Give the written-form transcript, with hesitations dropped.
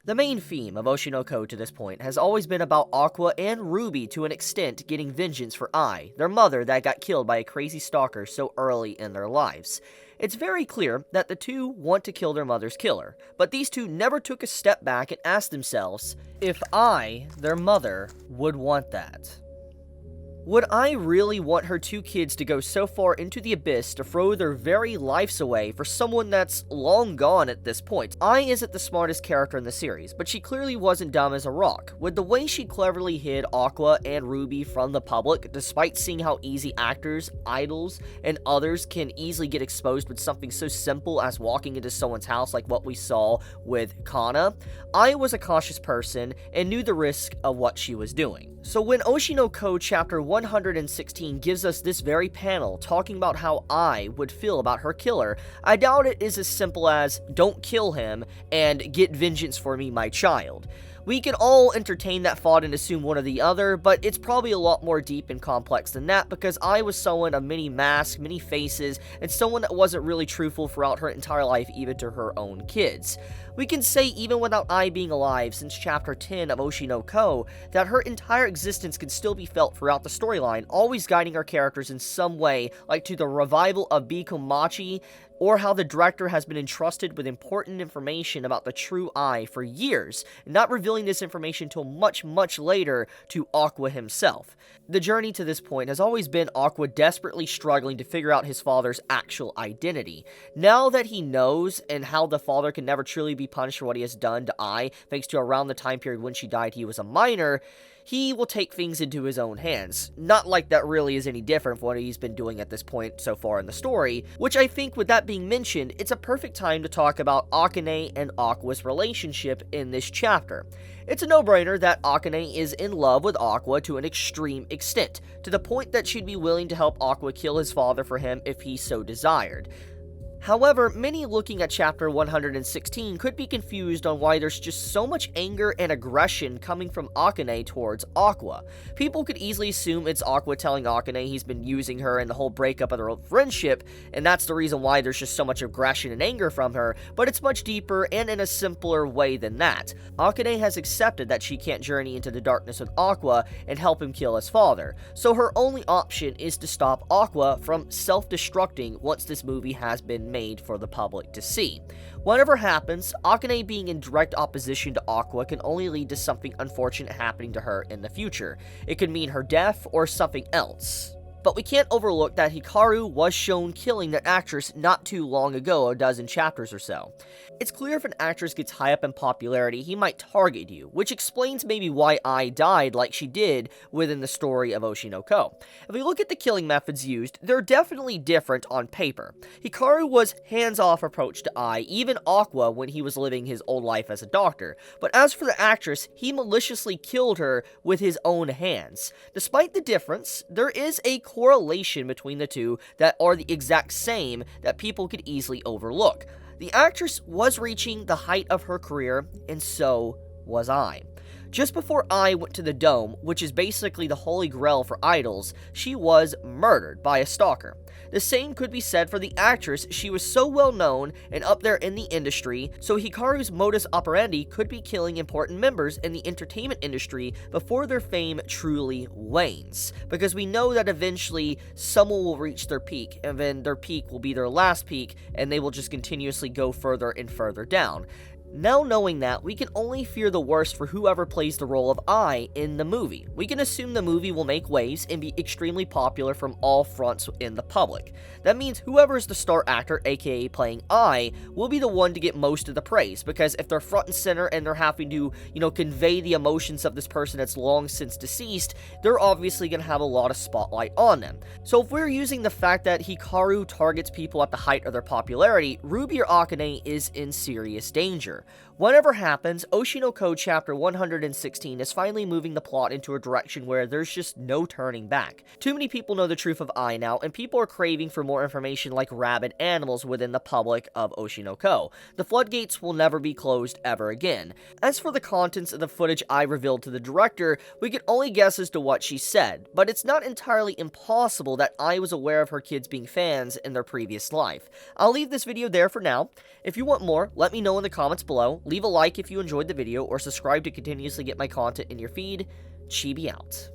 The main theme of Oshi no Ko to this point has always been about Aqua and Ruby to an extent getting vengeance for Ai, their mother that got killed by a crazy stalker so early in their lives. It's very clear that the two want to kill their mother's killer, but these two never took a step back and asked themselves if Ai, their mother, would want that. Would Ai really want her two kids to go so far into the abyss to throw their very lives away for someone that's long gone at this point? Ai isn't the smartest character in the series, but she clearly wasn't dumb as a rock. With the way she cleverly hid Aqua and Ruby from the public, despite seeing how easy actors, idols, and others can easily get exposed with something so simple as walking into someone's house like what we saw with Kana, Ai was a cautious person and knew the risk of what she was doing. So when Oshi no Ko chapter 116 gives us this very panel talking about how Ai would feel about her killer, I doubt it is as simple as, don't kill him and get vengeance for me, my child. We can all entertain that thought and assume one or the other, but it's probably a lot more deep and complex than that because Ai was someone of many masks, many faces, and someone that wasn't really truthful throughout her entire life, even to her own kids. We can say, even without Ai being alive since chapter 10 of Oshi no Ko, that her entire existence can still be felt throughout the storyline, always guiding our characters in some way, like to the revival of Bikomachi, or how the director has been entrusted with important information about the true Ai for years, not revealing this information until much, much later to Aqua himself. The journey to this point has always been Aqua desperately struggling to figure out his father's actual identity. Now that he knows, and how the father can never truly be punished for what he has done to Ai, thanks to around the time period when she died he was a minor, he will take things into his own hands. Not like that really is any different from what he's been doing at this point so far in the story, which I think with that being mentioned, it's a perfect time to talk about Akane and Aqua's relationship in this chapter. It's a no-brainer that Akane is in love with Aqua to an extreme extent, to the point that she'd be willing to help Aqua kill his father for him if he so desired. However, many looking at chapter 116 could be confused on why there's just so much anger and aggression coming from Akane towards Aqua. People could easily assume it's Aqua telling Akane he's been using her in the whole breakup of their friendship, and that's the reason why there's just so much aggression and anger from her, but it's much deeper and in a simpler way than that. Akane has accepted that she can't journey into the darkness with Aqua and help him kill his father, so her only option is to stop Aqua from self-destructing once this movie has been made for the public to see. Whatever happens, Akane being in direct opposition to Aqua can only lead to something unfortunate happening to her in the future. It could mean her death or something else. But we can't overlook that Hikaru was shown killing that actress not too long ago, a dozen chapters or so. It's clear if an actress gets high up in popularity, he might target you, which explains maybe why Ai died like she did within the story of Oshi no Ko. If we look at the killing methods used, they're definitely different on paper. Hikaru was hands-off approach to Ai, even Aqua when he was living his old life as a doctor, but as for the actress, he maliciously killed her with his own hands. Despite the difference, there is a correlation between the two that are the exact same that people could easily overlook. The actress was reaching the height of her career, and so was Ai. Just before Ai went to the Dome, which is basically the holy grail for idols, she was murdered by a stalker. The same could be said for the actress. She was so well known and up there in the industry, so Hikaru's modus operandi could be killing important members in the entertainment industry before their fame truly wanes. Because we know that eventually someone will reach their peak, and then their peak will be their last peak, and they will just continuously go further and further down. Now knowing that, we can only fear the worst for whoever plays the role of Ai in the movie. We can assume the movie will make waves and be extremely popular from all fronts in the public. That means whoever is the star actor, aka playing Ai, will be the one to get most of the praise, because if they're front and center and they're having to, convey the emotions of this person that's long since deceased, they're obviously going to have a lot of spotlight on them. So if we're using the fact that Hikaru targets people at the height of their popularity, Ruby or Akane is in serious danger. Whatever happens, Oshi no Ko chapter 116 is finally moving the plot into a direction where there's just no turning back. Too many people know the truth of Ai now, and people are craving for more information like rabid animals within the public of Oshi no Ko. The floodgates will never be closed ever again. As for the contents of the footage I revealed to the director, we can only guess as to what she said, but it's not entirely impossible that Ai was aware of her kids being fans in their previous life. I'll leave this video there for now. If you want more, let me know in the comments below. below, leave a like if you enjoyed the video, or subscribe to continuously get my content in your feed. Chibi out.